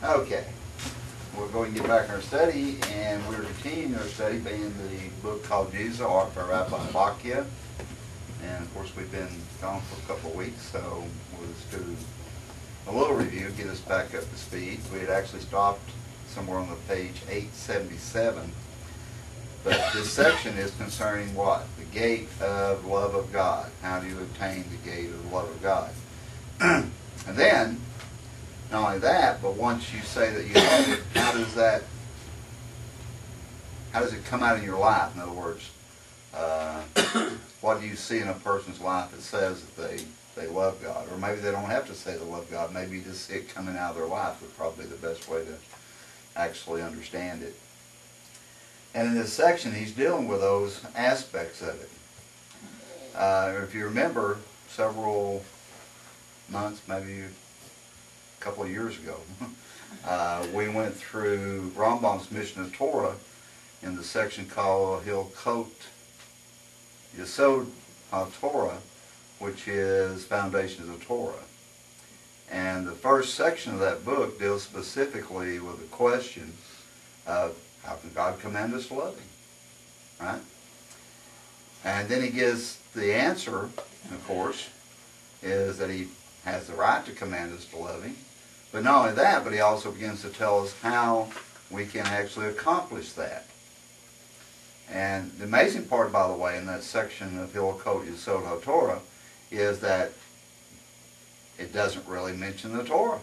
Okay, we'll go and get back in our study, and we're continuing our study being the book called Jesus, art by Rabbi Bakya. And of course we've been gone for a couple of weeks, so we'll just do a little review, get us back up to speed. We had actually stopped somewhere on the page 877, but this section is concerning what? The gate of love of God. How do you obtain the gate of the love of God? And then, not only that, but once you say that you have it, how does it come out in your life? In other words, what do you see in a person's life that says that they love God? Or maybe they don't have to say they love God. Maybe just it coming out of their life would probably be the best way to actually understand it. And in this section, he's dealing with those aspects of it. If you remember, several months, maybe a couple of years ago, we went through Rambam's Mishneh Torah in the section called Hilkot Yesod HaTorah, which is Foundations of Torah. And the first section of that book deals specifically with the question of how can God command us to love Him, right? And then he gives the answer, of course, is that He has the right to command us to love Him. But not only that, but he also begins to tell us how we can actually accomplish that. And the amazing part, by the way, in that section of Hilkot Yesod HaTorah is that it doesn't really mention the Torah.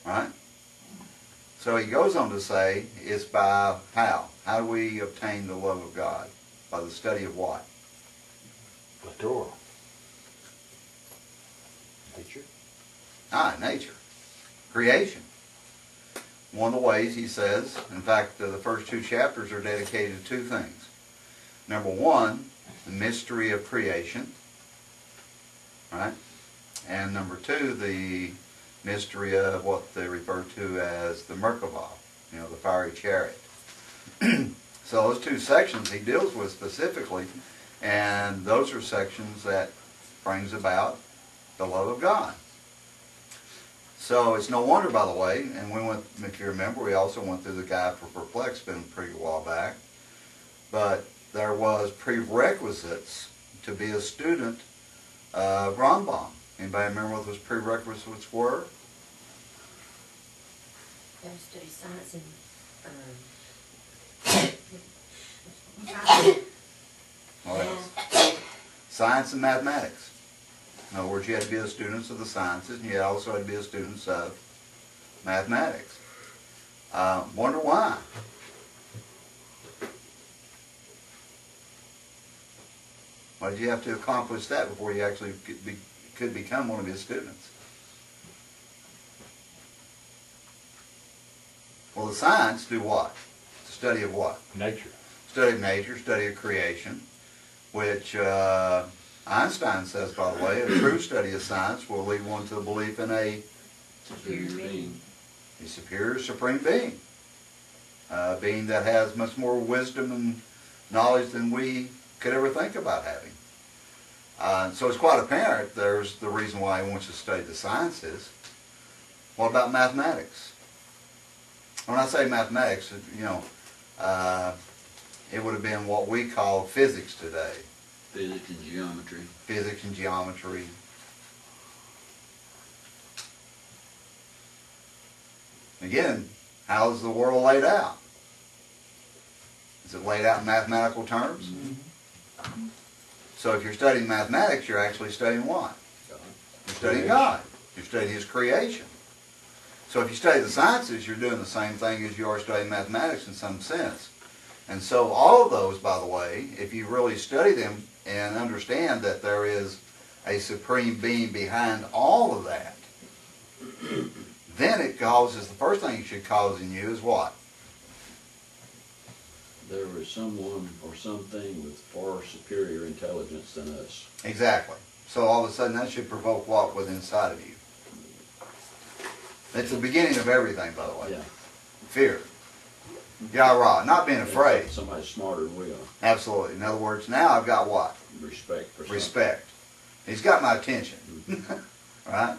Right? So he goes on to say, it's by how? How do we obtain the love of God? By the study of what? The Torah. Nature. Nature. Creation. One of the ways, he says, in fact, the first two chapters are dedicated to two things. Number one, the mystery of creation. Right? And number two, the mystery of what they refer to as the Merkavah, the fiery chariot. So those two sections he deals with specifically, and those are sections that brings about the love of God. So it's no wonder, by the way, and we went, if you remember, we also went through the guide for Perplexed, been a pretty while back, but there was prerequisites to be a student of Rambam. Anybody remember what those prerequisites were? You have to study science and What else? Science and mathematics. In other words, you had to be the students of the sciences, and you also had to be the students of mathematics. Wonder why? Why did you have to accomplish that before you actually could become one of his students? Well, the science do what? The study of what? Nature. Study of nature, study of creation, which Einstein says, by the way, a true study of science will lead one to the belief in a superior being. A superior, supreme being. A being that has much more wisdom and knowledge than we could ever think about having. So it's quite apparent there's the reason why he wants to study the sciences. What about mathematics? When I say mathematics, it would have been what we call physics today. Physics and geometry. Physics and geometry. Again, how is the world laid out? Is it laid out in mathematical terms? Mm-hmm. So if you're studying mathematics, you're actually studying what? God. You're studying God. You're studying His creation. So if you study the sciences, you're doing the same thing as you are studying mathematics in some sense. And so all of those, by the way, if you really study them and understand that there is a supreme being behind all of that, then it causes, the first thing it should cause in you is what? There was someone or something with far superior intelligence than us. Exactly. So all of a sudden that should provoke what within inside of you? It's the beginning of everything, by the way. Yeah. Fear. Yara, not being afraid. Somebody smarter than we are. Absolutely. In other words, now I've got what? Respect for something. Respect. He's got my attention. Right?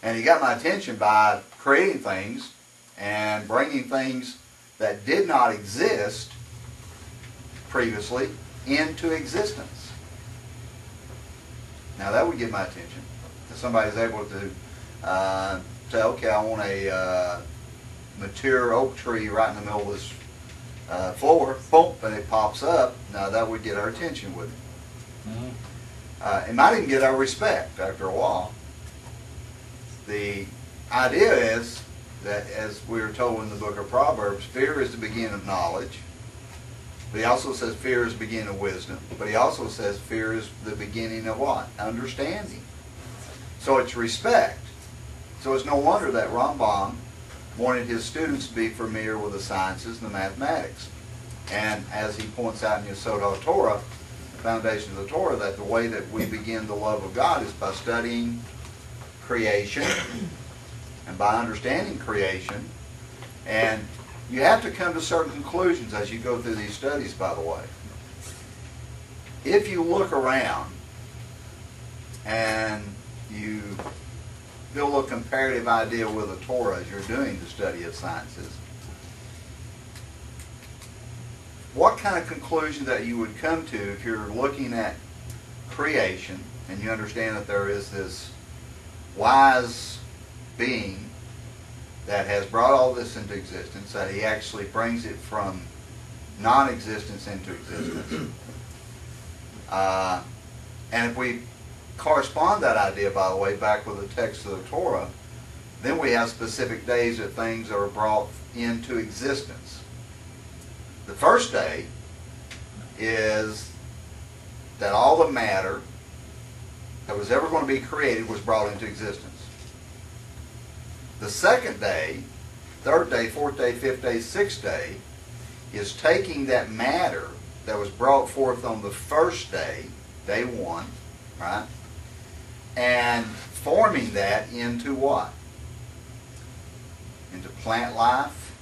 And he got my attention by creating things and bringing things that did not exist previously into existence. Now that would get my attention. If somebody's able to say, okay, I want a mature oak tree right in the middle of this floor, boom, and it pops up, now that would get our attention with it. It might even get our respect after a while. The idea is that, as we are told in the book of Proverbs, fear is the beginning of knowledge. But he also says fear is the beginning of wisdom. But he also says fear is the beginning of what? Understanding. So it's respect. So it's no wonder that Rambam wanted his students to be familiar with the sciences and the mathematics. And as he points out in Yesod Torah, the foundation of the Torah, that the way that we begin the love of God is by studying creation and by understanding creation. And you have to come to certain conclusions as you go through these studies, by the way. If you look around and you build a comparative idea with the Torah as you're doing the study of sciences, what kind of conclusion that you would come to if you're looking at creation and you understand that there is this wise being that has brought all this into existence, that he actually brings it from non-existence into existence. And if we correspond that idea, by the way, back with the text of the Torah, then we have specific days that things are brought into existence. The first day is that all the matter that was ever going to be created was brought into existence. The second day, third day, fourth day, fifth day, sixth day, is taking that matter that was brought forth on the first day, day one, right, and forming that into what? Into plant life,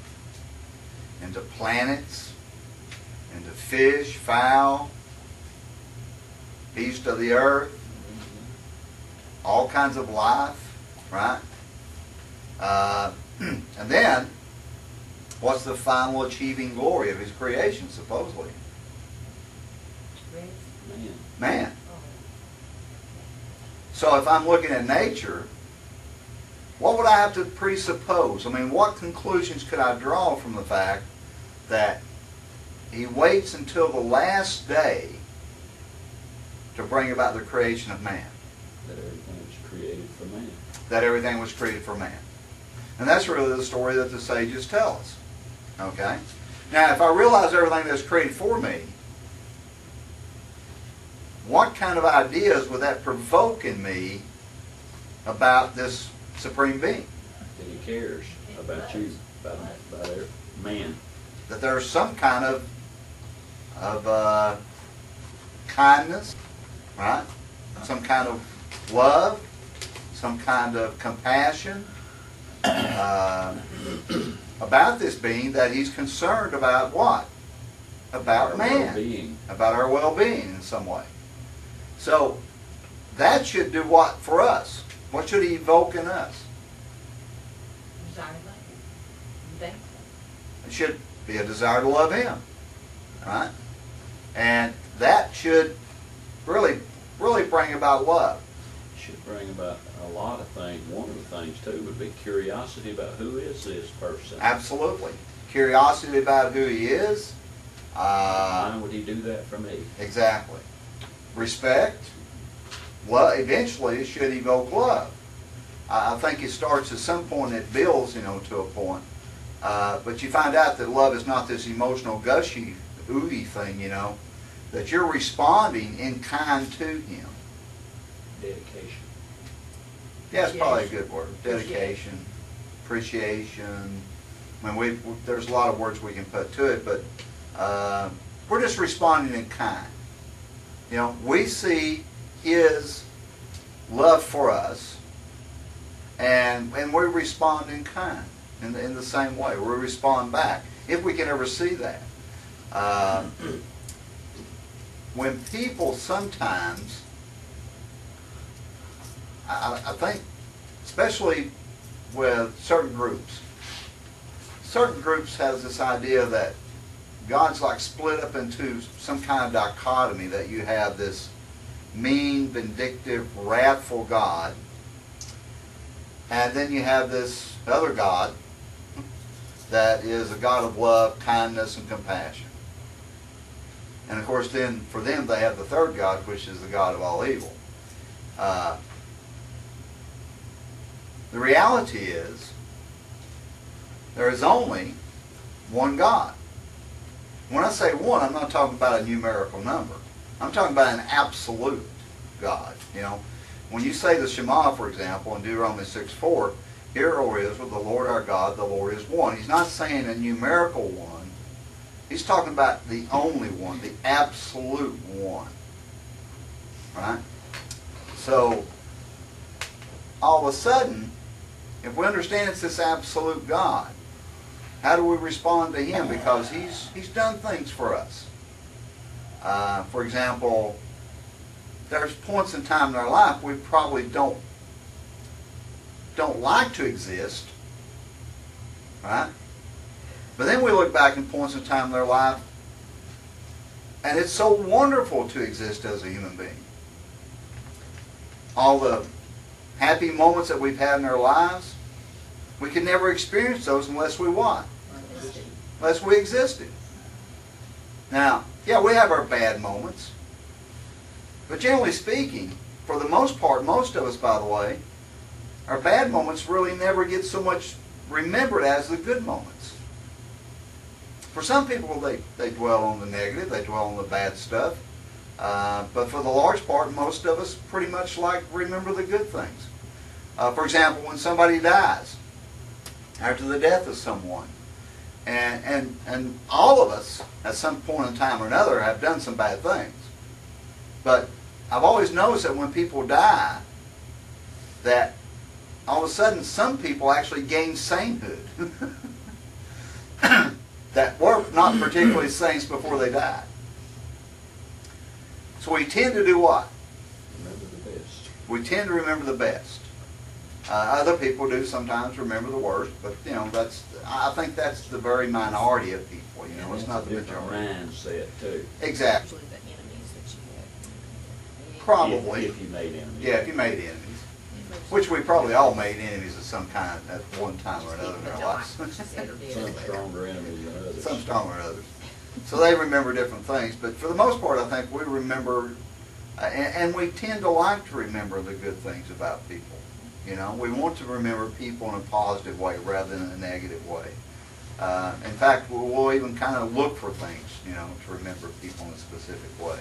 into planets, into fish, fowl, beast of the earth, all kinds of life, right? And then, what's the final achieving glory of his creation, supposedly? Man. Man. So if I'm looking at nature, what would I have to presuppose? I mean, what conclusions could I draw from the fact that he waits until the last day to bring about the creation of man? That everything was created for man. That everything was created for man. And that's really the story that the sages tell us. Okay? Now, if I realize everything that's created for me, what kind of ideas would that provoke in me about this supreme being? That he cares about you, about man. That there's some kind of kindness, right? Some kind of love, some kind of compassion about this being, that he's concerned about what? About man. Well-being. About our well-being in some way. So that should do what for us? What should he evoke in us? Desire to love him. Thankful. It should be a desire to love him, right? And that should really bring about love. Should bring about a lot of things. One of the things too would be curiosity about who is this person. Absolutely. Curiosity about who he is. Why would he do that for me? Exactly. Respect. Love. Eventually, it should evoke love. I think it starts at some point. It builds, to a point. But you find out that love is not this emotional, gushy, ooey thing. That you're responding in kind to him. Dedication. Yeah, it's probably a good word. Dedication, appreciation. I mean, there's a lot of words we can put to it, but we're just responding in kind. We see his love for us, and we respond in kind, in the same way. We respond back, if we can ever see that. When people sometimes, I think, especially with certain groups. Certain groups has this idea that God's like split up into some kind of dichotomy, that you have this mean, vindictive, wrathful God, and then you have this other God that is a God of love, kindness, and compassion. And of course then for them they have the third God, which is the God of all evil. The reality is there is only one God. When I say one, I'm not talking about a numerical number. I'm talking about an absolute God. You know, when you say the Shema, for example, in Deuteronomy 6:4, "Hear, O Israel, the Lord our God, the Lord is one." He's not saying a numerical one. He's talking about the only one, the absolute one. Right? So, all of a sudden, if we understand it's this absolute God, how do we respond to Him? Because He's done things for us. For example, there's points in time in our life we probably don't like to exist, right? But then we look back in points in time in their life, and it's so wonderful to exist as a human being. All the happy moments that we've had in our lives, we can never experience those unless we what? Unless we existed. Now, yeah, we have our bad moments. But generally speaking, for the most part, most of us, by the way, our bad moments really never get so much remembered as the good moments. For some people, they dwell on the negative, they dwell on the bad stuff. But for the large part, most of us pretty much like remember the good things. For example, when somebody dies, after the death of someone, and all of us, at some point in time or another, have done some bad things. But I've always noticed that when people die, that all of a sudden some people actually gain sainthood that were not particularly saints before they died. So we tend to do what? Remember the best. We tend to remember the best. Other people do sometimes remember the worst, but you know I think that's the very minority of people. You know, it's not the different majority. mindset too. Exactly. Usually the enemies that you have. Probably. If you made enemies. Yeah, if you made enemies. Which we probably all made enemies of some kind at one time or another in our lives. Some stronger enemies than others. Some stronger than others. So they remember different things, but for the most part I think we remember, and we tend to like to remember the good things about people. You know, we want to remember people in a positive way rather than in a negative way. In fact, we'll even kind of look for things, you know, to remember people in a specific way.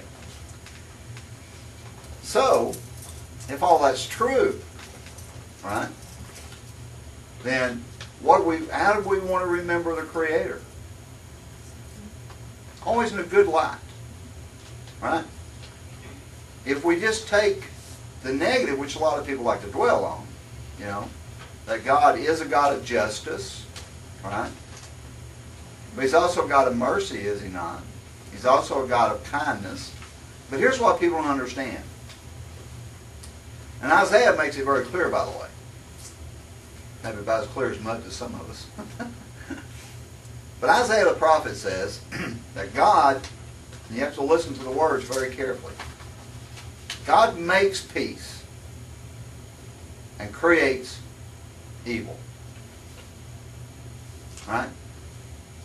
So, if all that's true, right, then how do we want to remember the Creator? Always in a good light, right? If we just take the negative, which a lot of people like to dwell on, you know, that God is a God of justice, right? But He's also a God of mercy, is He not? He's also a God of kindness. But here's what people don't understand. And Isaiah makes it very clear, by the way. Maybe about as clear as mud to some of us. But Isaiah the prophet says that God, and you have to listen to the words very carefully, God makes peace and creates evil. Right?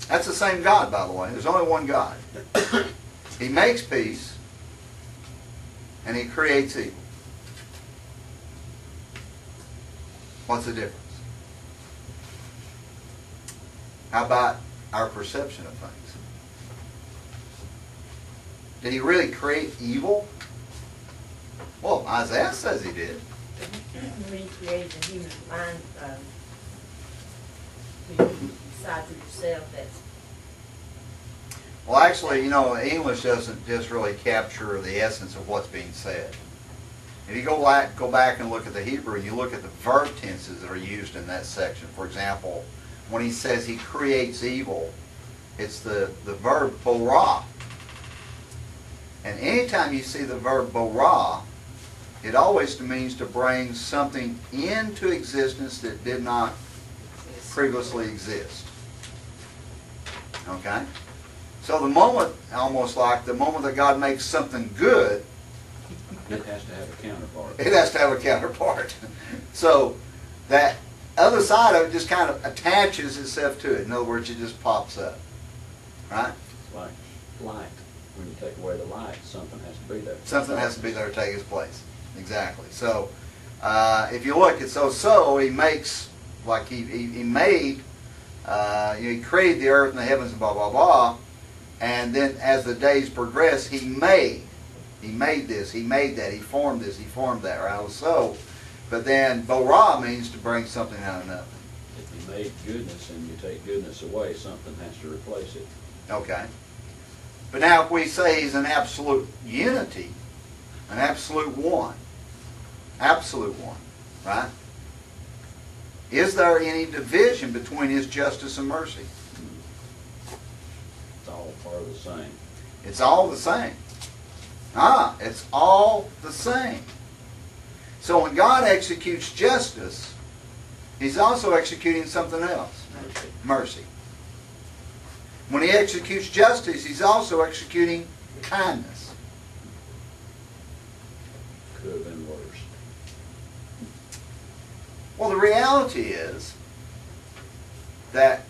That's the same God, by the way. There's only one God. He makes peace and He creates evil. What's the difference? How about our perception of things? Did He really create evil? Well, Isaiah says He did. When He created the human mind, you decide for yourself that's. Well, actually, you know, English doesn't just really capture the essence of what's being said. If you go back and look at the Hebrew, and you look at the verb tenses that are used in that section. For example, when he says He creates evil, it's the verb borah. And anytime you see the verb borah, It always means to bring something into existence that did not previously exist. Okay? So the moment, almost like the moment that God makes something good, It has to have a counterpart. it has to have a counterpart. So that other side of it just kind of attaches itself to it. In other words, it just pops up. Right? It's like light. When you take away the light, something has to be there. Something has to be there to take its place. Exactly. So if you look at so he makes, like he made, he created the earth and the heavens and blah, blah, blah. And then as the days progress, he made this, he made that, he formed this, he formed that, right? So, but then Borah means to bring something out of nothing. If you made goodness and you take goodness away, something has to replace it. Okay. But now if we say he's an absolute unity, an absolute one, right? Is there any division between his justice and mercy? It's all part of the same. It's all the same. It's all the same. So when God executes justice, he's also executing something else. Mercy. Mercy. When he executes justice, he's also executing kindness. Could have been worse. Well, the reality is that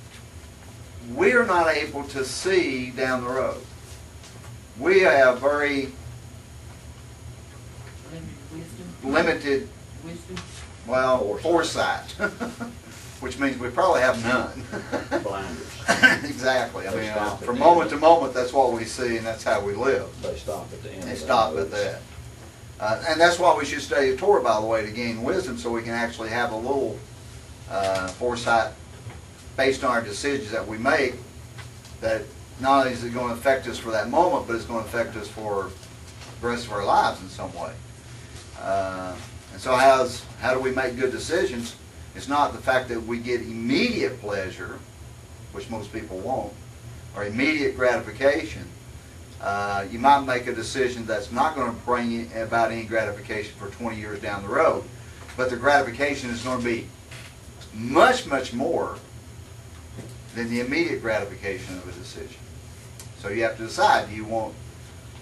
we're not able to see down the road. We have very limited, foresight, which means we probably have none. Blinders. Exactly. I They mean, stop at from the moment end. to moment, that's what we see, and that's how we live. They stop at the end. They of stop their at notes. that. And that's why we should study the Torah, by the way, to gain wisdom, so we can actually have a little foresight based on our decisions that we make, that not only is it going to affect us for that moment, but it's going to affect us for the rest of our lives in some way. And so how do we make good decisions? It's not the fact that we get immediate pleasure, which most people won't, or immediate gratification. You might make a decision that's not going to bring about any gratification for 20 years down the road, but the gratification is going to be much, much more than the immediate gratification of a decision. So you have to decide, do you want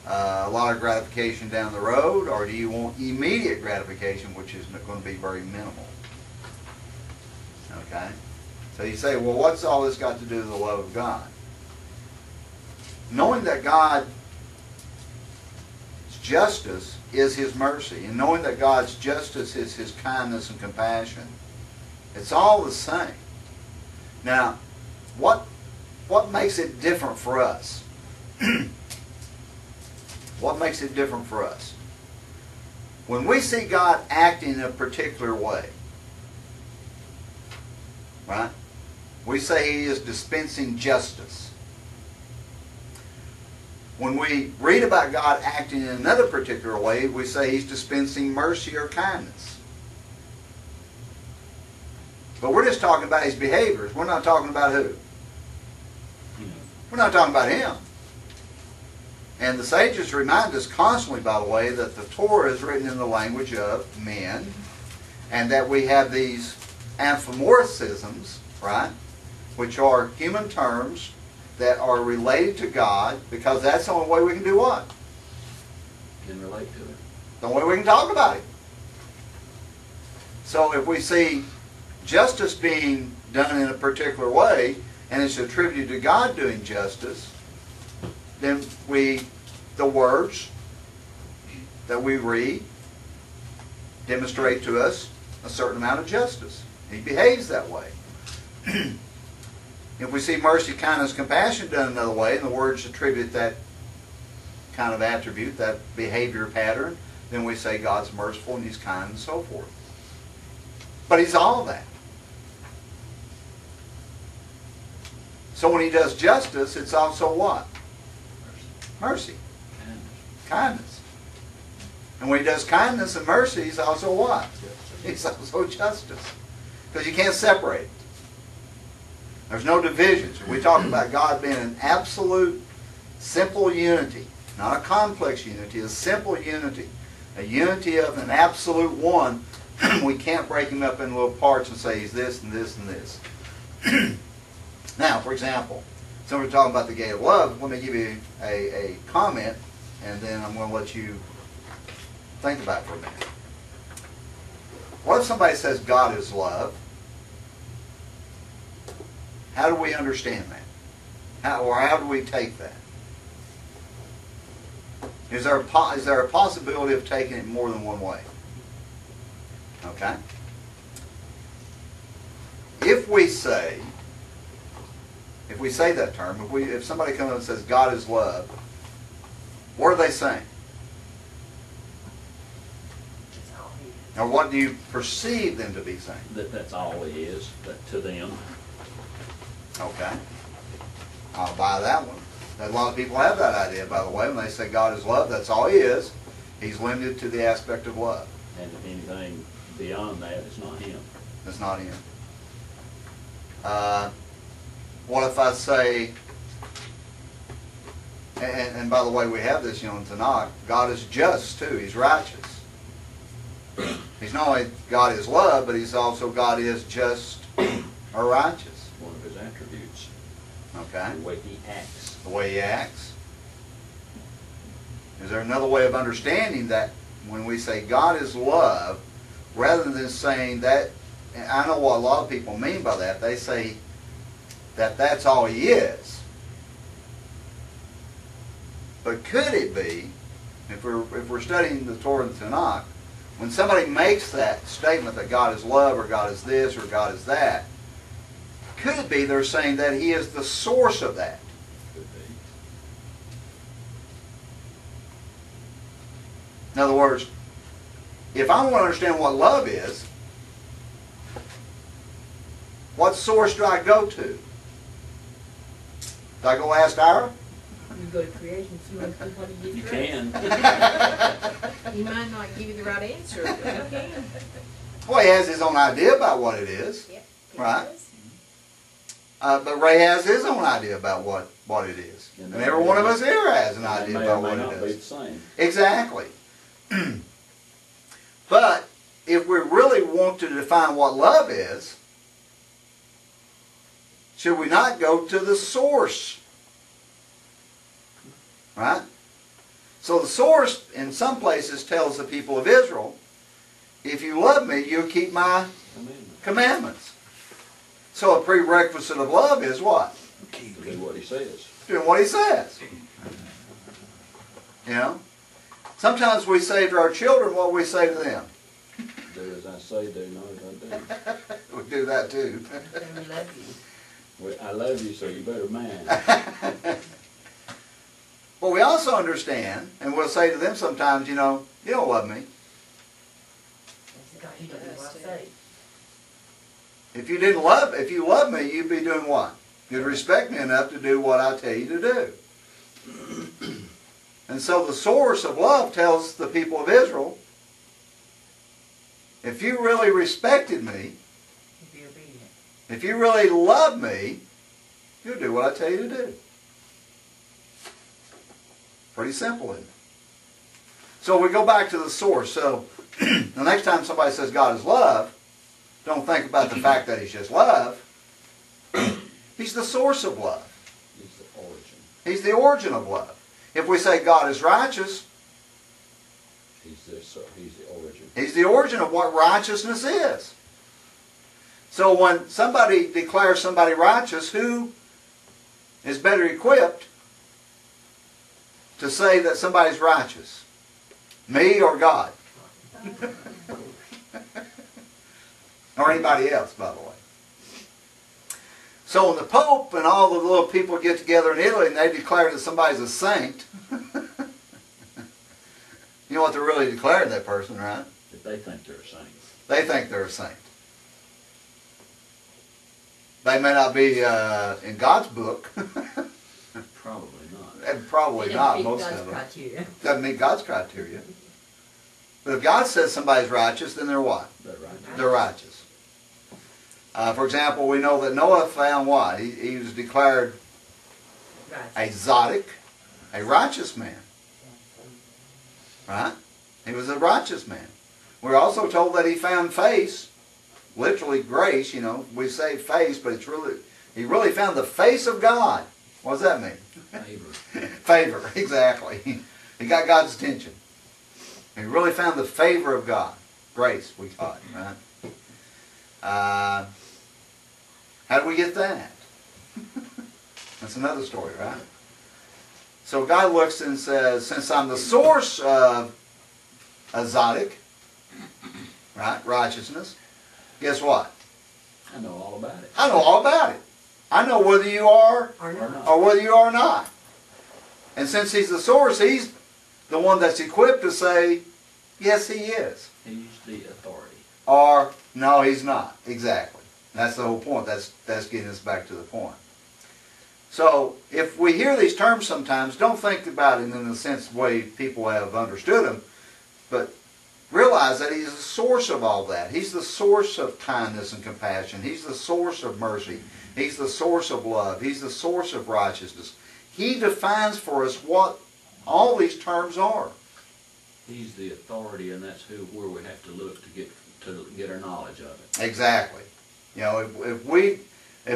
a lot of gratification down the road, or do you want immediate gratification, which is going to be very minimal? Okay? So you say, well, what's all this got to do with the love of God? Knowing that God's justice is his mercy, and knowing that God's justice is his kindness and compassion, it's all the same. Now, what makes it different for us? What makes it different for us? When we see God acting in a particular way, right? We say he is dispensing justice. When we read about God acting in another particular way, we say he's dispensing mercy or kindness. But we're just talking about his behaviors. We're not talking about who? We're not talking about him. And the sages remind us constantly, by the way, that the Torah is written in the language of men, and that we have these anthropomorphisms, right, which are human terms that are related to God, because that's the only way we can do what? Can relate to it. The only way we can talk about it. So if we see justice being done in a particular way, and it's attributed to God doing justice, then the words that we read demonstrate to us a certain amount of justice. He behaves that way. If we see mercy, kindness, compassion done another way, and the words attribute that kind of attribute, that behavior pattern, then we say God's merciful and he's kind and so forth. But he's all that. So when he does justice, it's also what? Mercy. Kindness. And when he does kindness and mercy, he's also what? He's also justice. Because you can't separate it. There's no divisions. We talk about God being an absolute, simple unity. Not a complex unity, a simple unity. A unity of an absolute one. We can't break him up into little parts and say he's this and this and this. Now, for example, so we're talking about the gate of love. Let me give you a comment, and then I'm going to let you think about it for a minute. What if somebody says God is love? How do we understand that? How do we take that? Is there a possibility of taking it more than one way? Okay? If we say that term, if somebody comes up and says God is love, what are they saying? That's all he is. Or what do you perceive them to be saying? That's all he is, that to them. Okay. I'll buy that one. A lot of people have that idea, by the way. When they say God is love, that's all he is. He's limited to the aspect of love. And anything beyond that is not him. It's not him. What if I say, and by the way, we have this, in Tanakh, God is just too. He's righteous. He's not only God is love, but he's also God is just or righteous. One of his attributes. Okay? The way he acts. The way he acts. Is there another way of understanding that when we say God is love, rather than saying that, and I know what a lot of people mean by that, they say that that's all he is. But could it be, if we're studying the Torah and the Tanakh, when somebody makes that statement that God is love or God is this or God is that, could it be they're saying that he is the source of that? Could be. In other words, if I want to understand what love is, what source do I go to? Do I go ask Ira? You go to creation, see what he gives You us. can. He might not give you the right answer, but he can. Well, he has his own idea about what it is. Yep. he Right. does. But Ray has his own idea about what it is. And every one of us here has an idea May or about may what not it be is. the same. Exactly. But if we really want to define what love is, should we not go to the source? Right? So the source in some places tells the people of Israel, if you love me, you'll keep my commandments. So a prerequisite of love is what? To do what he says. Doing what he says. You know? Sometimes we say to our children what we say to them. Do as I say, do not as I do. We do that too. And we love you. Well, I love you, so you better mind. But we also understand, and we'll say to them sometimes, you don't love me. That's what I say. If you love me, you'd be doing what? You'd respect me enough to do what I tell you to do. And so the source of love tells the people of Israel, if you really respected me, Be obedient. if you really love me, you'll do what I tell you to do. Pretty simple, isn't it? So we go back to the source. So the next time somebody says God is love, don't think about the fact that he's just love. He's the source of love. He's the origin. He's the origin of love. If we say God is righteous, He's the origin. he's the origin of what righteousness is. So when somebody declares somebody righteous, who is better equipped to say that somebody's righteous? Me or God? Or anybody else, by the way. So when the Pope and all the little people get together in Italy and they declare that somebody's a saint, you know what they're really declaring that person, right? That they think they're a saint. They think they're a saint. They may not be in God's book. Probably not. And probably They not, don't meet most God's of them. criteria. Doesn't meet God's criteria. But if God says somebody's righteous, then they're what? They're right. They're righteous. For example, we know that Noah found what? He was declared Right. a Zodic, a righteous man. Right? He was a righteous man. We're also told that he found face, literally grace, you know, we say face, but it's really, he really found the face of God. What does that mean? Favor. Favor, exactly. He got God's attention. He really found the favor of God. Grace, we call it, right? How do we get that? That's another story, right? So God looks and says, since I'm the source of azotic, right, righteousness, guess what? I know all about it. I know all about it. I know whether you are Or not. or whether you are not. And since he's the source, he's the one that's equipped to say, yes, he is. He's the authority. Or, no, he's not. Exactly. That's the whole point. That's getting us back to the point. So, if we hear these terms sometimes, don't think about it in the sense the way people have understood them, but realize that he's the source of all that. He's the source of kindness and compassion. He's the source of mercy. He's the source of love. He's the source of righteousness. He defines for us what all these terms are. He's the authority, and that's where we have to look to get our knowledge of it. Exactly. You know, if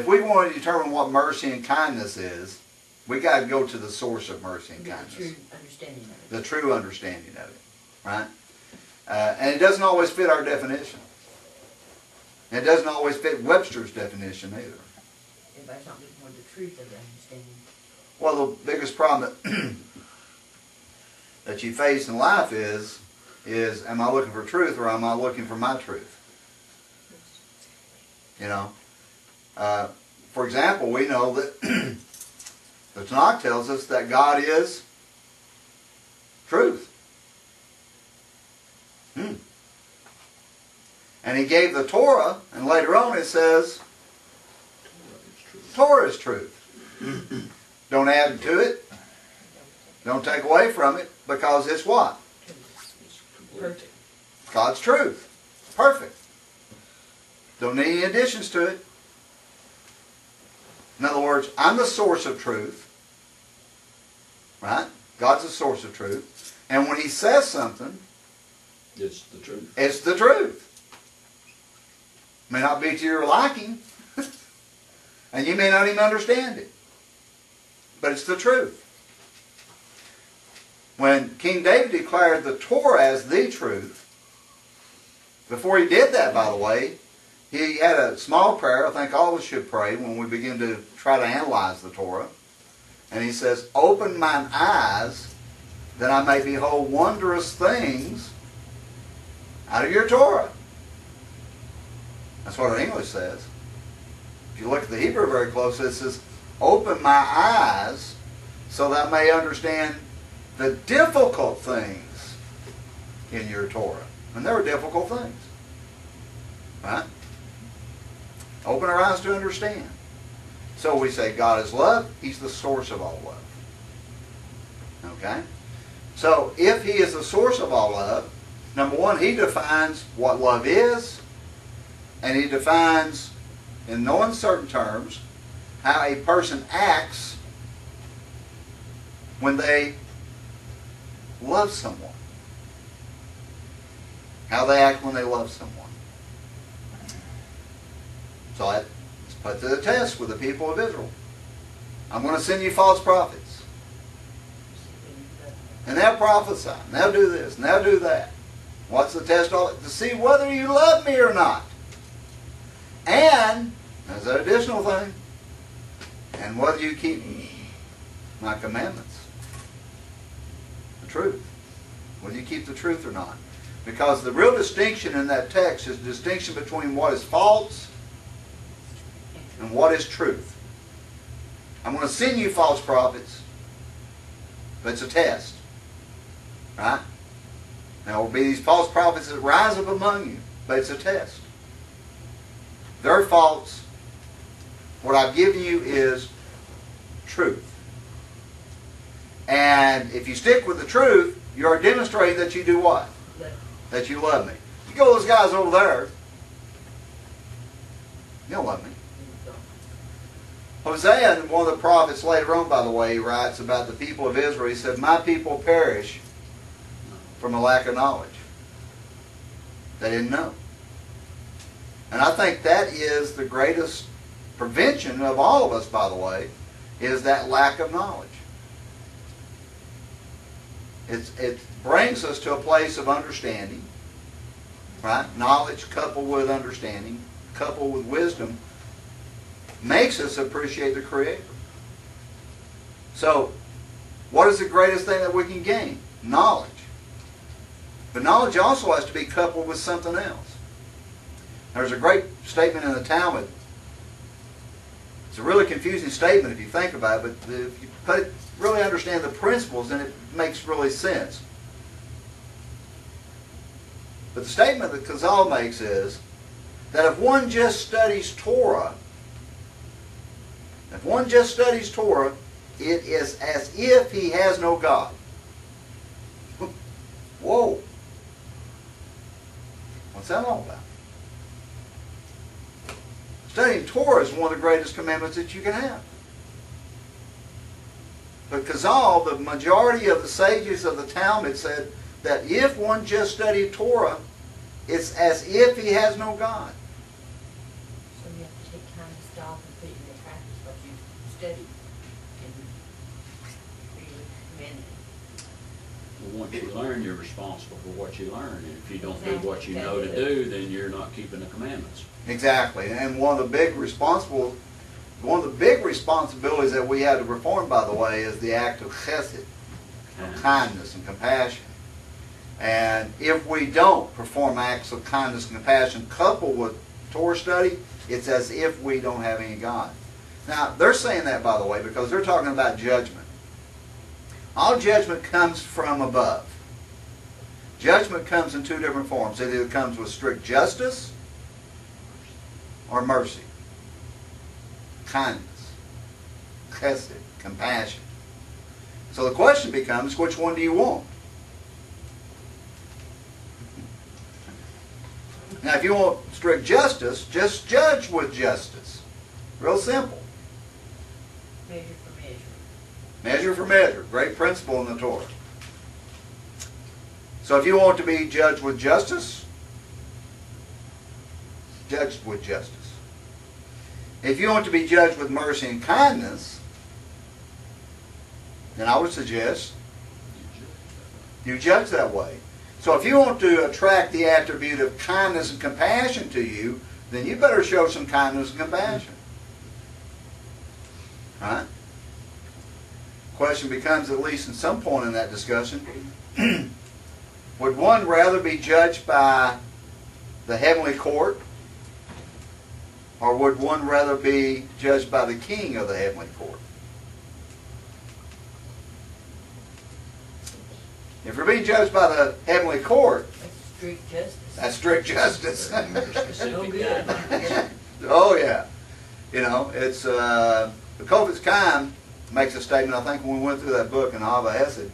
we want to determine what mercy and kindness is, we got to go to the source of mercy and Get kindness. the true understanding of it. The true understanding of it, right? And it doesn't always fit our definition. It doesn't always fit Webster's definition either. Everybody's not looking for the truth of the understanding. Well, the biggest problem that you face in life is am I looking for truth or am I looking for my truth? You know? For example, we know that the Tanakh tells us that God is truth. And he gave the Torah, and later on it says, Torah is truth. Don't add to it. Don't take away from it, because it's what? It's complete. God's truth. Perfect. Don't need any additions to it. In other words, I'm the source of truth. Right? God's the source of truth. And when he says something, It's the truth. it's the truth. May not be to your liking. And you may not even understand it. But it's the truth. When King David declared the Torah as the truth, before he did that, by the way, he had a small prayer I think all of us should pray when we begin to try to analyze the Torah. And he says, open mine eyes that I may behold wondrous things out of your Torah. That's what our English says. If you look at the Hebrew very closely, it says, open my eyes so that I may understand the difficult things in your Torah. And there are difficult things. Right? Open our eyes to understand. So we say God is love. He's the source of all love. Okay? So if he is the source of all love, number one, he defines what love is, and he defines, in no uncertain terms, how a person acts when they love someone. How they act when they love someone. So that's put to the test with the people of Israel. I'm going to send you false prophets. And they'll prophesy. And they'll do this. And they'll do that. What's the test? To see whether you love me or not. And, as an additional thing, and whether you keep my commandments. The truth. Whether you keep the truth or not. Because the real distinction in that text is the distinction between what is false and what is truth. I'm going to send you false prophets, but it's a test. Right? There will be these false prophets that rise up among you, but it's a test. They're false. What I've given you is truth. And if you stick with the truth, you are demonstrating that you do what? That you love me. You go to those guys over there, you don't love me. Hosea, one of the prophets later on, by the way, he writes about the people of Israel. He said, my people perish from a lack of knowledge. They didn't know. And I think that is the greatest prevention of all of us, by the way, is that lack of knowledge. It brings us to a place of understanding, right? Knowledge coupled with understanding, coupled with wisdom, makes us appreciate the Creator. So, what is the greatest thing that we can gain? Knowledge. But knowledge also has to be coupled with something else. There's a great statement in the Talmud. It's a really confusing statement if you think about it, but if you really understand the principles, then it makes really sense. But the statement that Chazal makes is that if one just studies Torah, it is as if he has no God. Whoa. What's that all about? Studying Torah is one of the greatest commandments that you can have. But Chazal, the majority of the sages of the Talmud, said that if one just studied Torah, it's as if he has no God. So you have to take time to stop and put into practice what you studied and really command it. Well, once you learn, you're responsible for what you learn. And if you don't do what you know to do, then you're not keeping the commandments. Exactly. And one of the big responsibilities that we have to perform, by the way, is the act of chesed, of kindness and compassion. And if we don't perform acts of kindness and compassion coupled with Torah study, it's as if we don't have any God. Now, they're saying that, by the way, because they're talking about judgment. All judgment comes from above. Judgment comes in two different forms. It either comes with strict justice or mercy. Kindness, chesed, compassion. So the question becomes, which one do you want? Now, if you want strict justice, just judge with justice. Real simple. Measure for measure. Measure for measure. Great principle in the Torah. So if you want to be judged with justice, judge with justice. If you want to be judged with mercy and kindness, then I would suggest you judge that way. So if you want to attract the attribute of kindness and compassion to you, then you better show some kindness and compassion. Right? Question becomes, at least at some point in that discussion, would one rather be judged by the heavenly court, or would one rather be judged by the king of the heavenly court? If you're being judged by the heavenly court, That's strict justice. that's strict justice. Specific good. guidelines. Oh yeah. You know, it's the Kofetz Chaim makes a statement. I think when we went through that book in Hava Hesed,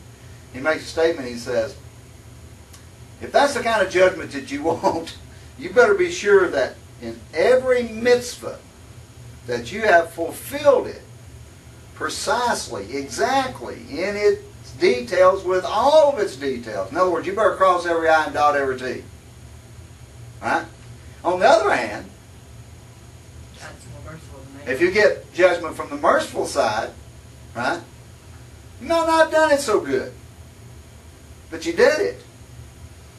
he makes a statement. He says, if that's the kind of judgment that you want, you better be sure that in every mitzvah that you have fulfilled it precisely, exactly, in its details, with all of its details. In other words, you better cross every I and dot every T. Right? On the other hand, God's more merciful than they if you get judgment from the merciful side, right, you might not have done it so good, but you did it.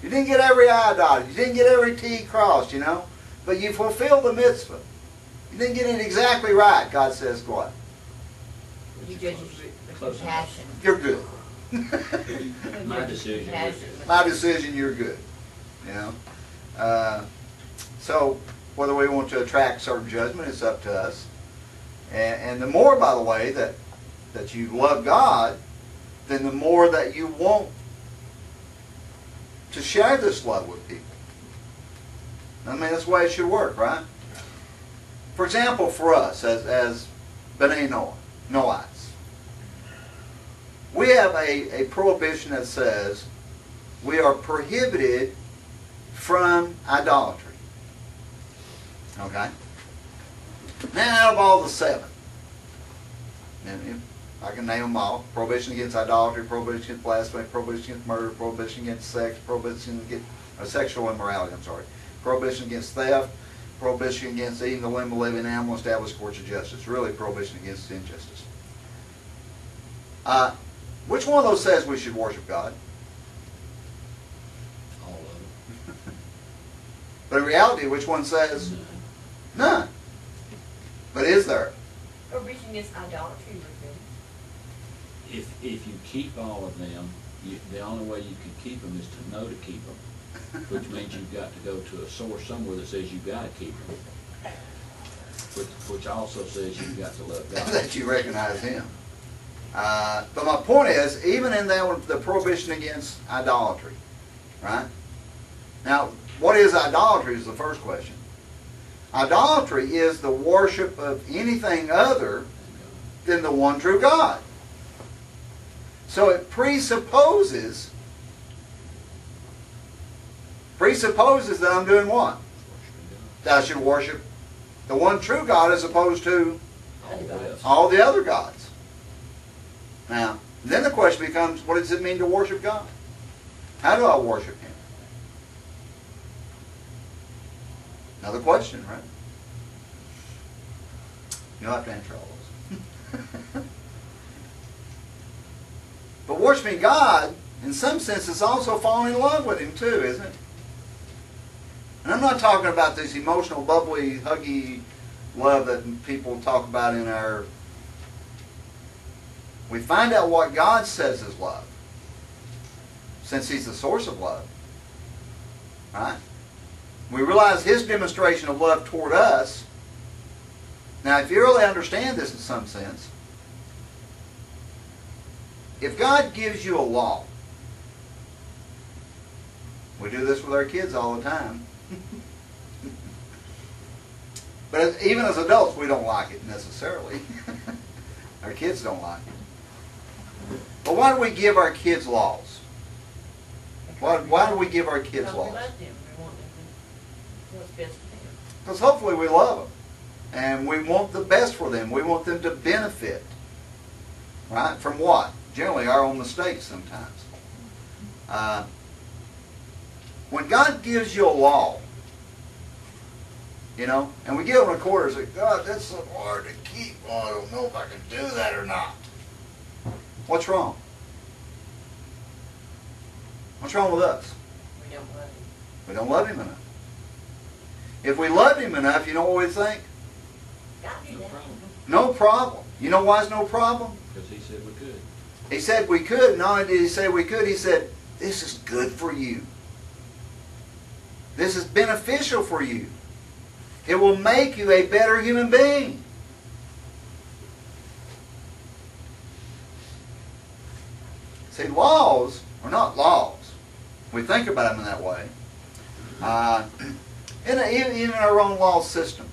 You didn't get every I dotted. You didn't get every T crossed, you know. But you fulfilled the mitzvah. You didn't get it exactly right. God says what? You judge with compassion. You're good. My decision was good. My decision, you're good. You know. So whether we want to attract certain judgment, it's up to us. And the more, by the way, that you love God, then the more that you want to share this love with people. I mean, that's the way it should work, right? For example, for us as B'nai Noah, Noahites, we have a prohibition that says we are prohibited from idolatry. Okay? Now, out of all the 7, and I can name them all. Prohibition against idolatry, prohibition against blasphemy, prohibition against murder, prohibition against sex, prohibition against sexual immorality, prohibition against theft, prohibition against eating the limb of a living animal, established courts of justice. Really, prohibition against injustice. Which one of those says we should worship God? All of them. But in reality, which one says none? But is there? Prohibition against idolatry was good. If you keep all of them, the only way you can keep them is to know to keep them, which means you've got to go to a source somewhere that says you've got to keep them, which also says you've got to love God. That you recognize Him. But my point is, even in that one, the prohibition against idolatry, right? Now, what is idolatry is the first question. Idolatry is the worship of anything other than the one true God. So it presupposes that I'm doing what? That I should worship the one true God as opposed to All the rest. all the other gods. Now, then the question becomes, what does it mean to worship God? How do I worship Him? Another question, right? You don't have to answer all those. But worshiping God, in some sense, is also falling in love with Him too, isn't it? And I'm not talking about this emotional, bubbly, huggy love that people talk about in our... We find out what God says is love, since He's the source of love. Right? We realize His demonstration of love toward us. Now, if you really understand this in some sense, if God gives you a law, we do this with our kids all the time. But even as adults, we don't like it necessarily. Our kids don't like it. But why do we give our kids laws? Why do we give our kids Because laws? we love them. We want them to do what's best for them. Because hopefully we love them. And we want the best for them. We want them to benefit. Right? From what? Generally our own mistakes sometimes. When God gives you a law, you know, and we give them a quarter and say, God, that's so hard to keep. Oh, I don't know if I can do that or not. What's wrong? What's wrong with us? We don't love them. We don't love Him enough. If we loved Him enough, you know what we'd think? God do No that. problem. No problem. You know why it's no problem? Because He said we could. He said we could. Not only did He say we could, He said, this is good for you. This is beneficial for you. It will make you a better human being. See, laws are not laws. We think about them in that way. Even in our own law system.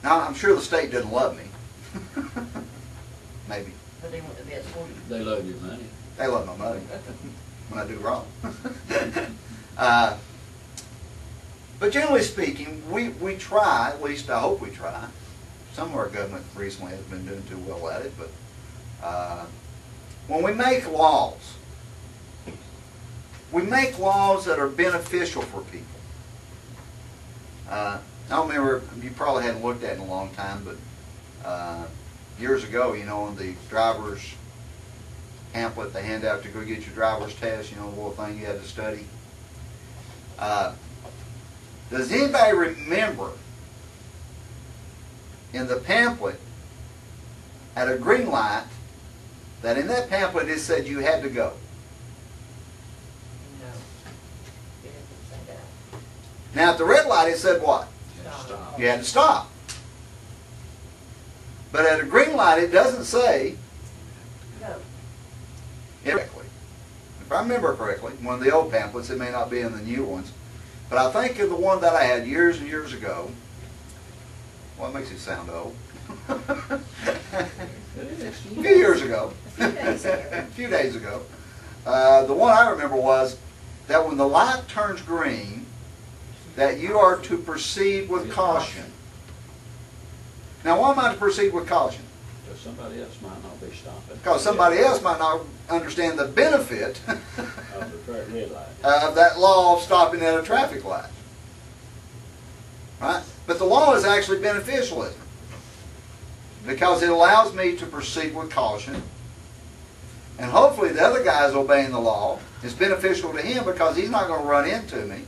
Now, I'm sure the state doesn't love me. Maybe. But they want the best for you. They love your money. They love my money when I do wrong. But generally speaking, we try, at least I hope we try. Some of our government recently has been doing too well at it, but when we make laws that are beneficial for people. I don't remember, you probably hadn't looked at it in a long time, but years ago, you know, in the driver's pamphlet they hand out to go get your driver's test, you know, the little thing you had to study. Does anybody remember in the pamphlet at a green light that in that pamphlet it said you had to go? No. They didn't say that. Now at the red light it said what? You have to stop. You had to stop. But at a green light it doesn't say No. correctly. If I remember correctly, one of the old pamphlets, it may not be in the new ones, but I think of the one that I had years and years ago. Well, it makes it sound old. A few years ago. A few days ago. The one I remember was that when the light turns green, that you are to proceed with caution. Now, why am I to proceed with caution? Because somebody else might not be stopping. Because somebody else might not understand the benefit Of the red light. of that law of stopping at a traffic light. Right? But the law is actually beneficial, isn't it? Because it allows me to proceed with caution. And hopefully the other guy's obeying the law. It's beneficial to him because he's not going to run into me.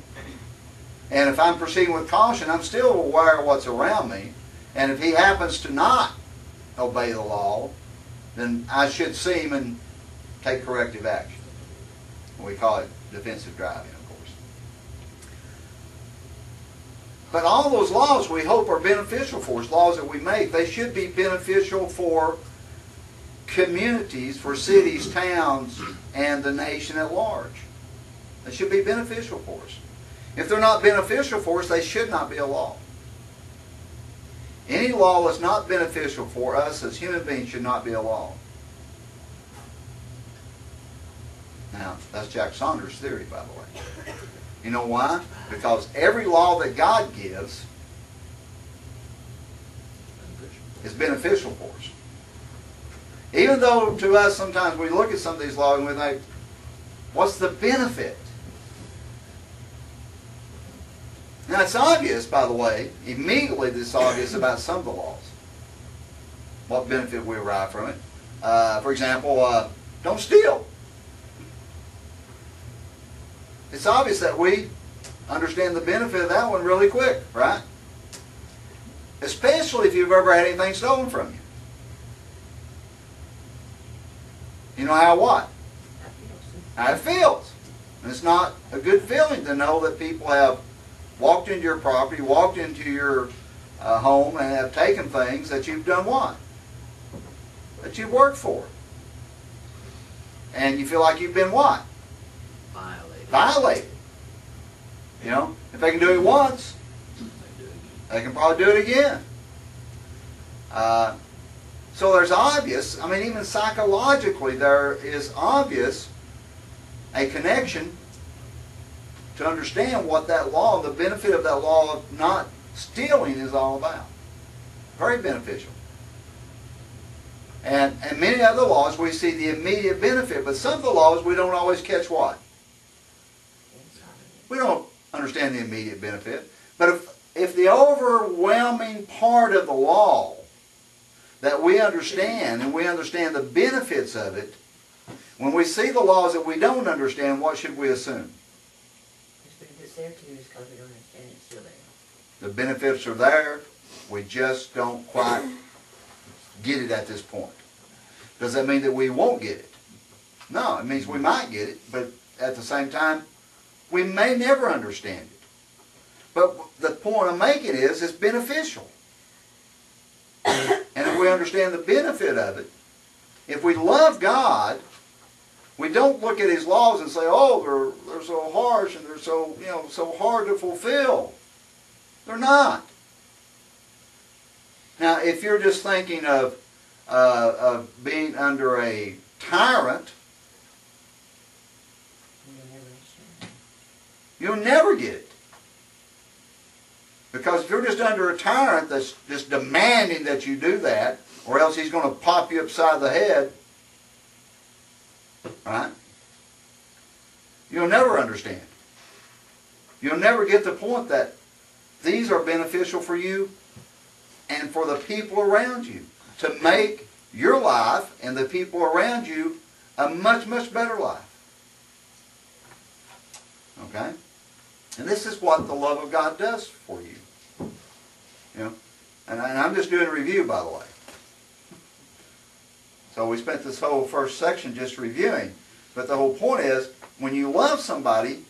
And if I'm proceeding with caution, I'm still aware of what's around me. And if he happens to not obey the law, then I should see him and take corrective action. We call it defensive driving, of course. But all those laws we hope are beneficial for us, laws that we make. They should be beneficial for communities, for cities, towns, and the nation at large. They should be beneficial for us. If they're not beneficial for us, they should not be a law. Any law that's not beneficial for us as human beings should not be a law. Now, that's Jack Saunders' theory, by the way. You know why? Because every law that God gives is beneficial for us. Even though to us sometimes we look at some of these laws and we think, what's the benefit? Now it's obvious, by the way, immediately it's obvious about some of the laws. What benefit we derive from it. For example, don't steal. It's obvious that we understand the benefit of that one really quick, right? Especially if you've ever had anything stolen from you. You know how what? How it feels. And it's not a good feeling to know that people have walked into your property, walked into your home, and have taken things that you've done what? That you've worked for. And you feel like you've been what? Violated. You know, if they can do it once, they can probably do it again. So there's obvious, I mean, even psychologically, there is obvious a connection to understand what that law, the benefit of that law of not stealing is all about. Very beneficial. And many other laws we see the immediate benefit, but some of the laws we don't always catch what? We don't understand the immediate benefit. But if the overwhelming part of the law that we understand, and we understand the benefits of it, when we see the laws that we don't understand, what should we assume? The benefits there too is because we don't understand it's still there. The benefits are there, we just don't quite get it at this point. Does that mean that we won't get it? No, it means we might get it, but at the same time, we may never understand it. But the point I'm making is it's beneficial. And if we understand the benefit of it, if we love God, we don't look at His laws and say, oh, they're so harsh and they're so, so hard to fulfill. They're not. Now, if you're just thinking of being under a tyrant, you'll never get it. Because if you're just under a tyrant that's just demanding that you do that, or else he's going to pop you upside the head, right? You'll never understand. You'll never get the point that these are beneficial for you and for the people around you to make your life and the people around you a much, much better life. Okay? And this is what the love of God does for you. And I'm just doing a review, by the way. So we spent this whole first section just reviewing. But the whole point is, when you love somebody,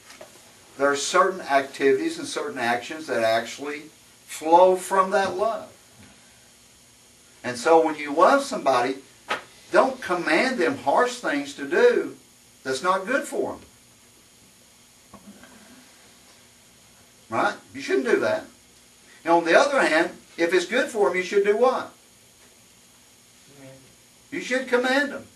there are certain activities and certain actions that actually flow from that love. And so when you love somebody, don't command them harsh things to do that's not good for them. Right? You shouldn't do that. And on the other hand, if it's good for them, you should do what? You should command them.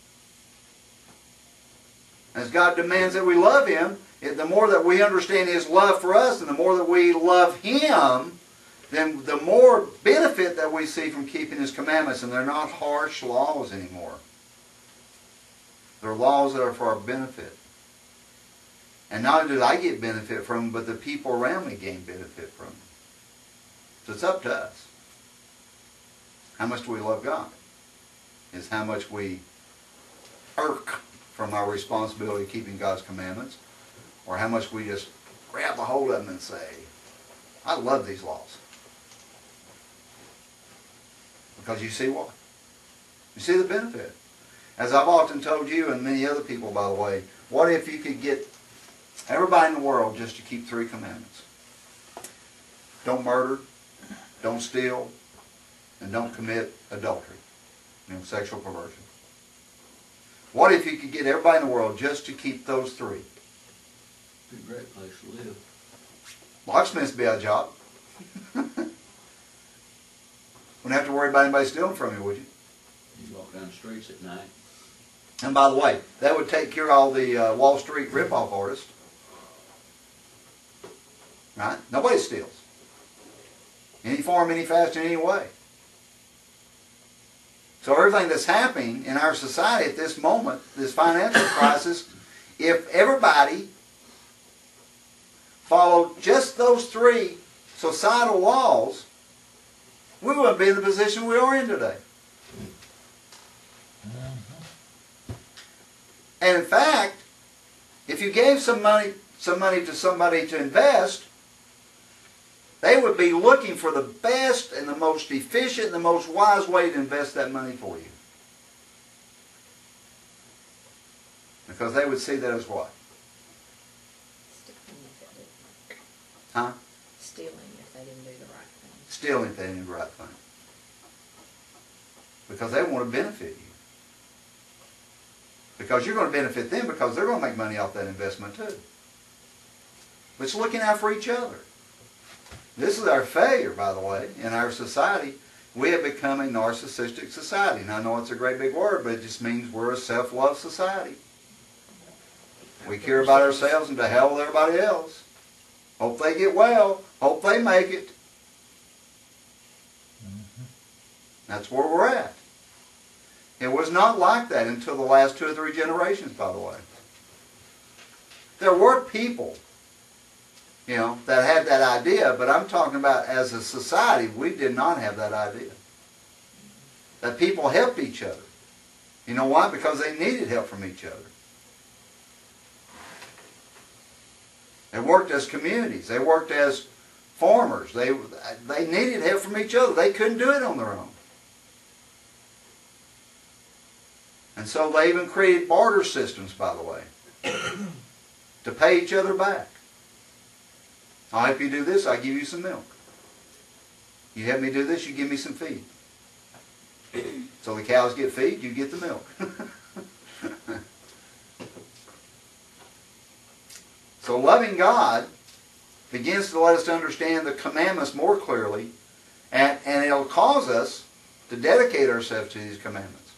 As God demands that we love Him, the more that we understand His love for us and the more that we love Him, then the more benefit that we see from keeping His commandments, and they're not harsh laws anymore. They're laws that are for our benefit. And not only do I get benefit from them, but the people around me gain benefit from them. So it's up to us. How much do we love God? Is how much we irk from our responsibility of keeping God's commandments, or how much we just grab a hold of them and say, I love these laws. Because you see what? You see the benefit. As I've often told you and many other people, by the way, what if you could get everybody in the world just to keep 3 commandments? Don't murder, don't steal, and don't commit adultery, sexual perversion. What if you could get everybody in the world just to keep those 3? Be a great place to live. Locksmiths would be out of job. Wouldn't have to worry about anybody stealing from you, would you? You walk down the streets at night. And by the way, that would take care of all the Wall Street rip-off artists. Right? Nobody steals. Any form, any fashion, any way. So everything that's happening in our society at this moment, this financial crisis, if everybody followed just those 3 societal laws, we wouldn't be in the position we are in today. And in fact, if you gave some money to somebody to invest, they would be looking for the best and the most efficient and the most wise way to invest that money for you. Because they would see that as what? Stealing if they didn't. Huh? Stealing if they didn't do the right thing. Stealing if they didn't do the right thing. Because they want to benefit you. Because you're going to benefit them because they're going to make money off that investment too. But it's looking out for each other. This is our failure, by the way, in our society. We have become a narcissistic society. And I know it's a great big word, but it just means we're a self-love society. We care about ourselves and to hell with everybody else. Hope they get well. Hope they make it. That's where we're at. It was not like that until the last 2 or 3 generations, by the way. There were people, that had that idea, but I'm talking about as a society, we did not have that idea. That people helped each other. You know why? Because they needed help from each other. They worked as communities. They worked as farmers. They needed help from each other. They couldn't do it on their own. And so they even created barter systems, by the way, to pay each other back. I'll help you do this, I'll give you some milk. You help me do this, you give me some feed. So the cows get feed, you get the milk. So loving God begins to let us understand the commandments more clearly, and it'll cause us to dedicate ourselves to these commandments.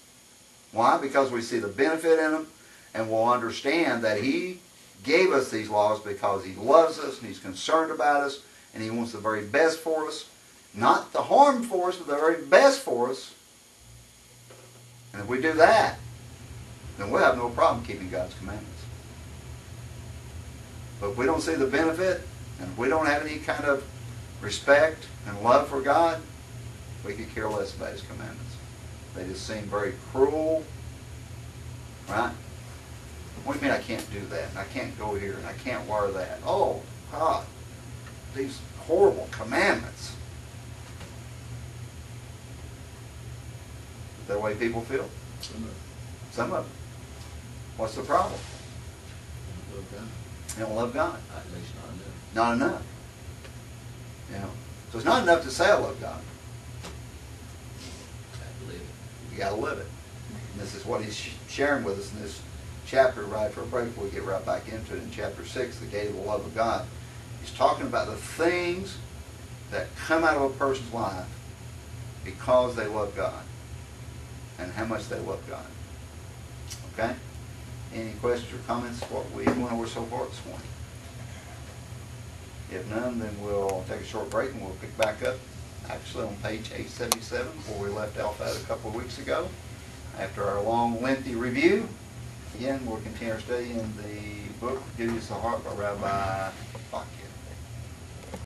Why? Because we see the benefit in them, and we'll understand that He gave us these laws because He loves us, and He's concerned about us, and He wants the very best for us. Not the harm for us, but the very best for us. And if we do that, then we'll have no problem keeping God's commandments. But if we don't see the benefit, and if we don't have any kind of respect and love for God, we could care less about His commandments. They just seem very cruel, right? What do you mean I can't do that? And I can't go here, and I can't wear that? Oh, God, these horrible commandments. Is that the way people feel? Some of them. What's the problem? Love God. They don't love God. At least not enough. Not enough. So it's not enough to say I love God. Have to live it. You got to live it. And this is what He's sharing with us in this chapter right for a break. We'll get right back into it in chapter 6, the gate of the love of God. He's talking about the things that come out of a person's life because they love God and how much they love God. Okay? Any questions or comments? What we went over so far this morning? If none, then we'll take a short break and we'll pick back up actually on page 877 where we left off at a couple of weeks ago. After our long, lengthy review, again, we'll continue our study in the book, Duties of the Heart by Rabbi